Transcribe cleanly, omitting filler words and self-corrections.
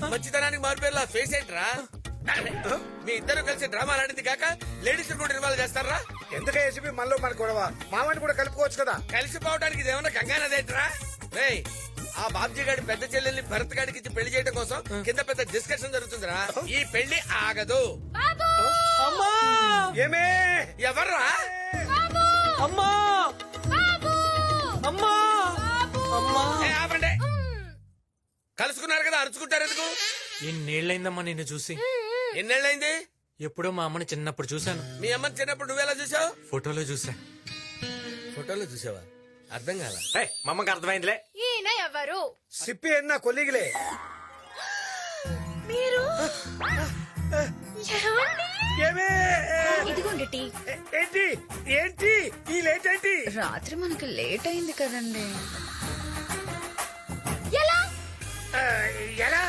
మంచితనానికి మారు పేర్ల ఫేస్ ఏంట్రా? మీ ఇద్దరు కలిసి డ్రామా ఆడింది కాక లేడీస్ కూడా ఇన్వాల్వ్ చేస్తారా? ఎందుకే ఏసీపీ మనలో మన గొడవ? మామని కూడా కలుపుకోవచ్చు కదా. కలిసిపోవడానికి ఇదేమన్నా గంగానదేంట్రా? రేయ్, ఆ బాబ్జీ గారి పెద్ద చెల్లెల్ని భరత్ గారికి ఇచ్చి పెళ్లి చేయడం కోసం కింద పెద్ద డిస్కషన్ జరుగుతుందిరా. ఈ పెళ్లి ఆగదు. అమ్మా ఏమే ఎవర్రా? అమ్మా అమ్మా అమ్మా ఏ, ఆపండి. కలుసుకున్నారు కదా అరుచుకుంటారు ఎందుకు? ఎన్నేళ్ళైందమ్మా నిన్ను చూసి? ఎన్నేళ్ళైంది? ఎప్పుడో మా అమ్మని చిన్నప్పుడు చూశాను. మీ అమ్మని చిన్నప్పుడు నువ్వెలా చూసావు? ఫోటోలో చూసా. ఫోటోలో చూసావా? అర్థం కాల. మా అమ్మకి అర్థమైందిలే. ఈయన ఎవరు? సిప్పి అన్న కొల్లిగిలే. మీరు ఏమండి? ఏమే ఇదిగోండి టీ. ఏంటి ఏంటి ఈ లేట్ ఏంటి? రాత్రి మనకి లేట్ అయింది కదండి. ఎలా? ఎలా